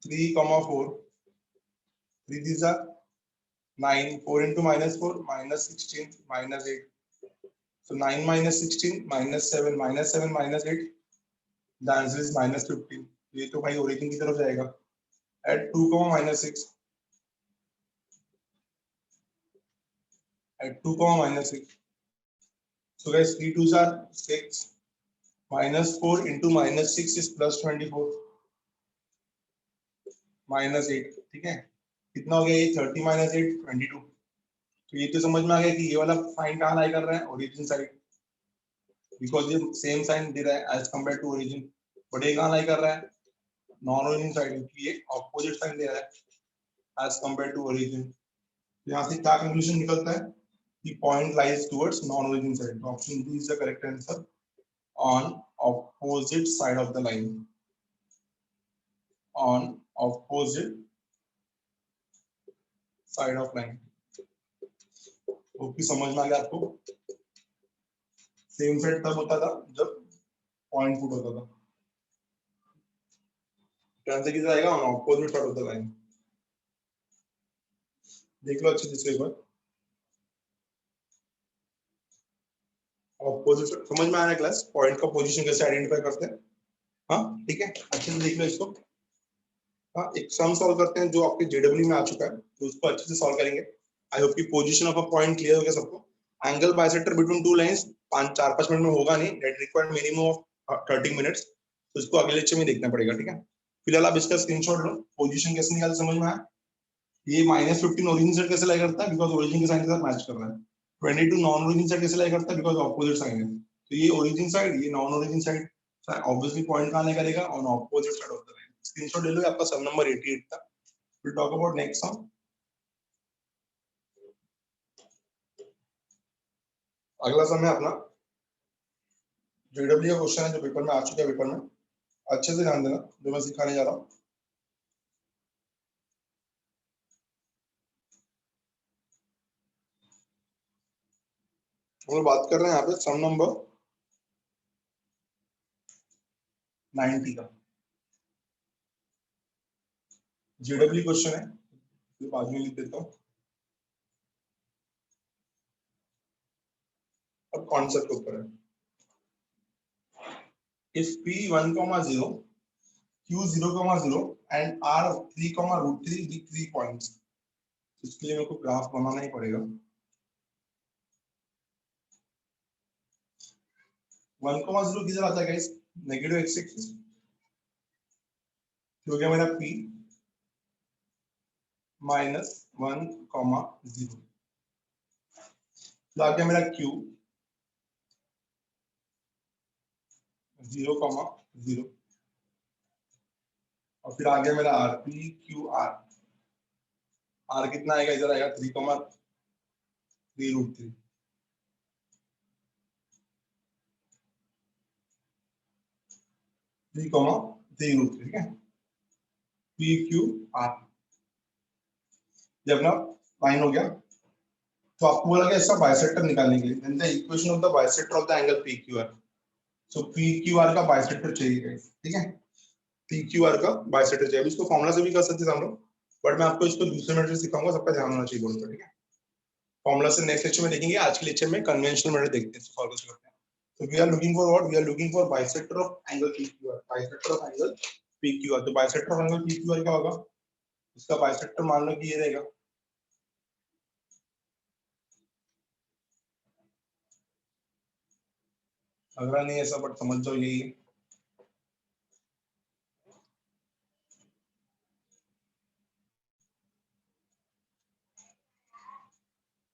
3,4, 3 these are 9, 4 into -4 -16 -8, so 9 - 16 -7 -7 -8, the answer is -15। ये तो भाई ओरिजिन की तरफ जाएगा, at 2, -6 at 2, so guys 3 2s are 6, -4 into -6 is +24 -8, ठीक है। कितना हो गया ये, 30 - 8 22। तो ये तो समझ में आ गया कि ये वाला साइन कहाँ लाई कर रहा है, ओरिजिन साइड, बिकॉज ये सेम साइन दे रहा है as compare to origin. But ये कहाँ लाई कर रहा है, नॉन ओरिजिन साइड, क्योंकि ये ऑपोजिट साइन दे रहा है एज कंपेयर टू ओरिजिन। यहाँ से क्या कंक्लूजन निकलता है कि point lies towards non origin side. Option B is the correct answer, on opposite side of the line, on opposite side of line. Okay समझ में आ गया आपको? सेम साइड तब होता था जब पॉइंट पुट होता था, आंसर किधर आएगा, on opposite side of the line. देख लो अच्छे से एक बार, ऑपोजिट समझ में आ रहा है क्लास, पॉइंट का पोजीशन कैसे आइडेंटिफाई करते हैं। हाँ ठीक है, अच्छे से देख लो इसको। हाँ एक सम सॉल्व करते हैं जो आपके जेडब्ल्यू में आ चुका है, तो उसको अच्छे से सॉल्व करेंगे। आई होप की position of a point clear हो गया सबको। Angle bisector between two lines 4-5 minute में होगा नहीं, that required minimum of 30 minutes, तो इसको अगले लेक्चर में देखना पड़ेगा, ठीक है। फिलहाल आप इसका स्क्रीनशॉट लो, पोजीशन कैसे निकालते समझ में आया। ये -15 ओरिजिन साइड कैसे लाई करता है, बिकॉज ओरिजिन के साइन के साथ मैच कर रहा है। 22 नॉन ओरिजिन साइड कैसे लाई करता है, बिकॉज ऑपोजिट साइन है। तो ये ओरिजिन साइड, ये non origin side, obviously point कहां लाई करेगा, on opposite side of the line. Screenshot ले लो, आपका सम नंबर 88 था। Will talk about next sum. अगला सम है अपना जेडब्ल्यू का क्वेश्चन है, जो पेपर में आ चुका है, पेपर में अच्छे से ध्यान देना जो मैं सिखाने जा रहा हूँ। हम लोग बात कर रहे हैं यहाँ पे सम नंबर 90 का, जेडब्ल्यू क्वेश्चन है, ये बाद में लिख देता हूँ। अब कॉन्सेप्ट के ऊपर है, if p 1,0, q 0,0 and r 3,√3 be 3 points, इसके लिए मेरे को ग्राफ बनाना ही पड़ेगा। 1,0 किधर आता है गाइस, नेगेटिव x एक्सिस, हो गया मेरा p, -1,0। तो आ गया मेरा Q 0,0 और फिर आ गया मेरा R PQR। R कितना आएगा, इधर आएगा 3,3√3। ठीक है, PQR जब ना लाइन हो गया तो आपको बोला गया इसका बाइसेक्टर निकालने के लिए, then the equation of the bisector of the angle PQR। So PQR का बाइसेक्टर चाहिए गाइस, ठीक है, PQR का बाइसेक्टर चाहिए। इसको फॉर्मूला से भी कर सकते हैं हम लोग, बट मैं आपको इसको दूसरे मेथड से सिखाऊंगा, सबका ध्यान होना चाहिए बोर्ड पर, ठीक है। फॉर्मूला से नेक्स्ट लेक्चर में देखेंगे, आज के लेक्चर में कन्वेंशनल मेथड देखते हैं, सॉल्व कैसे करते हैं। So we are looking for what? We are looking for bisector of angle PQR. Bisector of angle PQR. तो bisector of angle PQR क्या होगा? इसका bisector मान लो कि ये रहेगा, अगला नहीं ऐसा बट समझ जाओ यही है।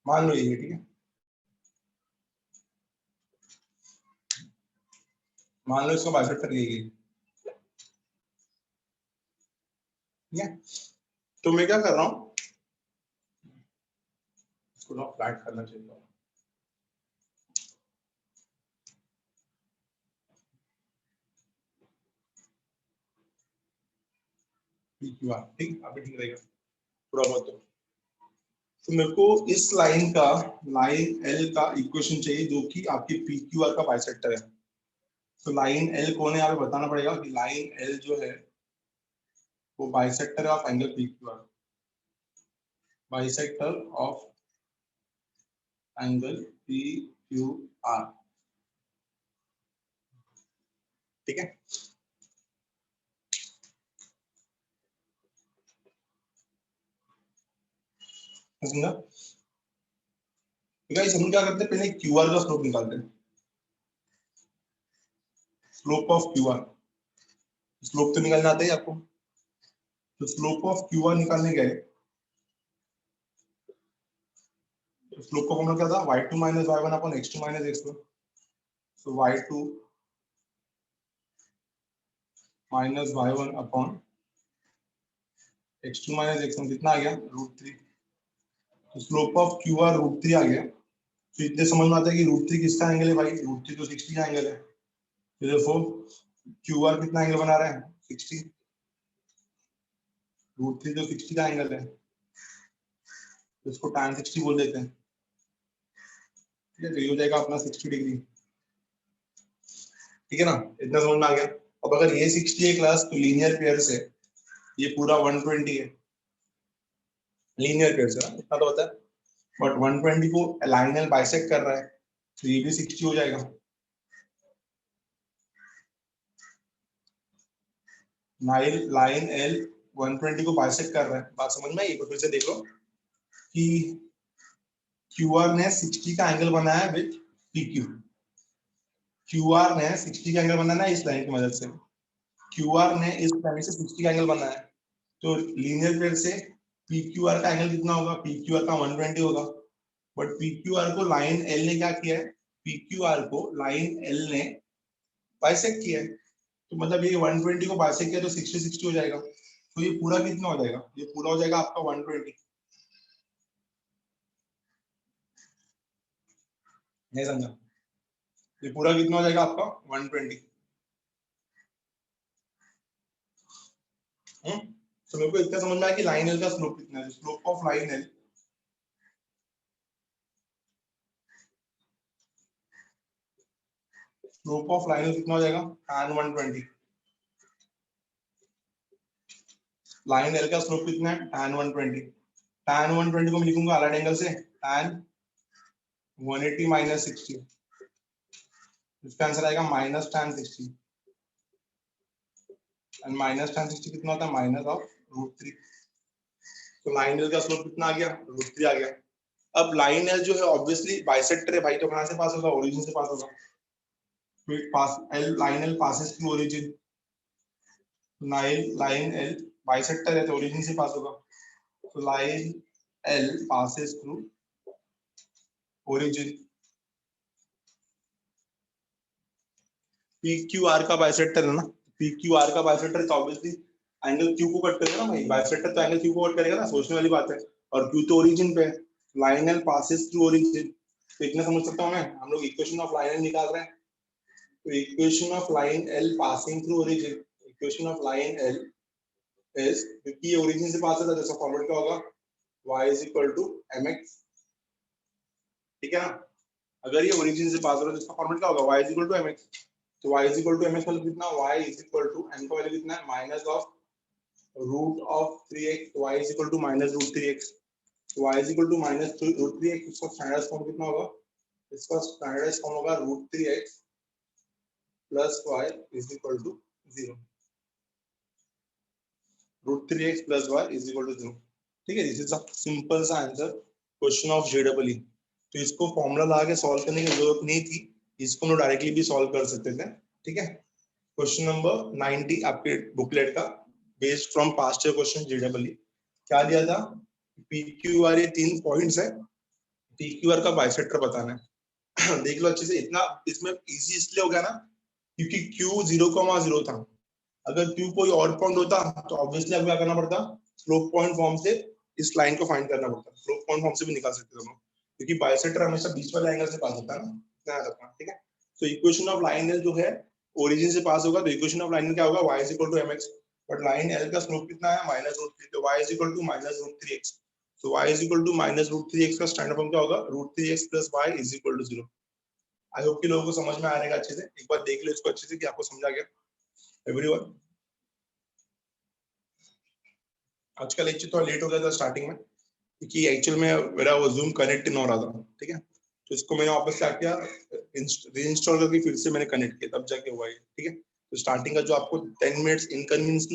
मान लो ये, ठीक है, मान लो इसका बाइसेक्टर यही है, ठीक है। तो मैं क्या कर रहा हूँ, इसको ना फ्लैट करना चाहिए, PQR, ठीक, अभी ठीक रहेगा पूरा बहुत। तो मेरे को इस लाइन का, लाइन L का इक्वेशन चाहिए जो कि आपकी PQR का बाइसेक्टर है। तो लाइन L कौन है, यहाँ पे बताना पड़ेगा कि लाइन L जो है वो bisector of angle PQR, bisector of angle PQR, ठीक है। समझा? तो गाइस हम क्या करते हैं, पहले QR का स्लोप निकालते हैं, स्लोप ऑफ QR। स्लोप तो निकालना आता है आपको, तो स्लोप ऑफ QR निकालने गए तो स्लोप का फॉर्मूला क्या था, y2 minus y1 upon x2 minus x1। सो y2 minus y1 upon x2 minus x1 कितना आ गया, √3। तो स्लोप ऑफ QR √3 आ गया। तो इतने समझ में आता है कि √3 किसका एंगल है भाई, √3 तो 60 का एंगल है। तो देखो QR कितना एंगल बना रहा है, 60, √3 तो 60 का एंगल है, तो इसको tan 60 बोल देते हैं, ठीक है। तो ये हो जाएगा अपना 60 डिग्री, ठीक है ना, इतना समझ में आ गया। अब अगर ये 60 है क्लास, तो लीनियर पेयर से ये पूरा 120 है, लीनियर पेयर से इतना तो होता है, बट 120 को लाइन एल बाइसेक्ट कर रहा है, तो ये भी 60 हो जाएगा। लाइन एल 120 को बाइसेक्ट कर रहा है, बात समझ में आई? फिर से देख लो कि QR ने 60 का एंगल बनाया है विद PQ। QR ने 60 का एंगल बनाना है इस लाइन की मदद से, QR ने इस लाइन से 60 का एंगल बनाया है। तो लीनियर पेयर से PQR का एंगल कितना होगा, PQR का 120 होगा, बट PQR को लाइन L ने क्या किया है, PQR को लाइन L ने बाइसेक्ट किया है। तो मतलब ये 120 को बाइसेक्ट किया तो 60 हो जाएगा। तो ये पूरा कितना हो जाएगा, ये पूरा हो जाएगा आपका 120। नहीं समझा? ये पूरा कितना हो जाएगा आपका 120। तो मेरे को इतना समझ में आया कि लाइन एल का स्लोप कितना है, slope of line L, slope of line L कितना हो जाएगा, tan 120। लाइन एल का स्लोप कितना है, tan 120। tan 120 को मैं लिखूंगा अलग एंगल से, tan 180 माइनस 60, इसका आंसर आएगा minus tan 60, and minus tan 60 कितना होता है, माइनस ऑफ √3। तो लाइन एल का स्लोप कितना आ गया, √3 आ गया। अब लाइन एल जो है ऑब्वियसली बाइसेक्टर है भाई, तो कहां से पास होगा, ओरिजिन से पास होगा। तो pass L, line L passes through origin, line L bisector है तो ओरिजिन से पास होगा। line L passes through origin. PQR का बाइसेक्टर है ना, PQR का बाइसेक्टर तो ऑब्वियसली एंगल Q को कट करेगा ना भाई, बाइसेक्टर तो एंगल Q को कट करेगा ना, सोचने वाली बात है। और Q तो ओरिजिन पे है, line L passes through origin, तो इतना समझ सकता हूँ मैं। हम लोग इक्वेशन ऑफ लाइन L निकाल रहे हैं, तो equation of line L passing through origin, equation of line L is, क्योंकि ये ओरिजिन से पास होता है, जैसा फॉर्मूला क्या होगा, y is equal to mx, ठीक है ना। अगर ये ओरिजिन से पास हो रहा है तो इसका फॉर्मूला क्या होगा, y is equal to mx, तो y is equal to mx मतलब कितना, y is equal to m का वैल्यू कितना है, minus of root of 3x, तो y is equal to minus root 3x, तो y is equal to minus root 3x, इसका स्टैंडर्ड फॉर्म कितना होगा, इसका स्टैंडर्ड फॉर्म होगा root 3x plus y is equal to 0, root 3x plus y is equal to 0, ठीक है। दिस इज अ सिंपल सा आंसर क्वेश्चन ऑफ जेडबलई। तो इसको फॉर्मूला लगा के सॉल्व करने की जरूरत नहीं थी, इसको हम लोग डायरेक्टली भी सॉल्व कर सकते थे, ठीक है। क्वेश्चन नंबर 90 आपके बुकलेट का, based from past year question जेडबलई, क्या दिया था, पीक्यूआर, ये 3 पॉइंट्स है, पीक्यूआर का बाइसेक्टर बताना है। देख लो अच्छे से, इतना इसमें इजी इसलिए हो गया ना क्योंकि Q 0,0 था। अगर Q कोई और पॉइंट होता तो ऑब्वियसली आपको क्या करना पड़ता, स्लोप पॉइंट फॉर्म से इस लाइन को फाइंड करना पड़ता, स्लोप पॉइंट फॉर्म से भी निकाल सकते हो, क्योंकि बाइसेक्टर हमेशा बीच वाले एंगल से पास होता है ना, इतना याद रखना, ठीक है। तो इक्वेशन ऑफ लाइन L जो है ओरिजिन से पास होगा, तो इक्वेशन ऑफ लाइन क्या होगा, y is equal to mx, but line L का स्लोप कितना है, माइनस रूट 3, तो y is equal to minus root 3x, तो y is equal to minus root 3x का स्टैंडर्ड फॉर्म क्या होगा, root 3x plus y is equal to 0। I hope कि लोगों को समझ में आ रहेगा अच्छे से, एक बार देख लो इसको अच्छे से कि आपको समझ आ गया एवरीवन। आज का लेक्चर थोड़ा लेट हो गया था स्टार्टिंग में, क्योंकि एक्चुअल में मेरा वो जूम कनेक्ट नहीं हो रहा था, ठीक है। तो इसको मैंने वापस क्या किया, रीइंस्टॉल करके फिर से मैंने कनेक्ट किया, तब जाके हुआ ये, ठीक है। तो स्टार्टिंग का जो आपको 10 मिनट्स इनकन्वीनियंस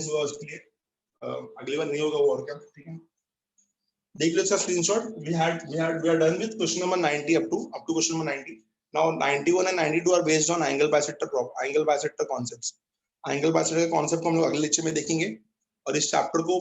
हुआ उसके लिए अगली बार नहीं होगा वो, और क्या, ठीक है। देख लो इसका screenshot. We are done with question number 90 up to question number 90। Now 91 and 92 are based on angle bisector concepts. Angle bisector के कॉन्सेप्ट को हम लोग अगले लेक्चर में देखेंगे, और इस चैप्टर को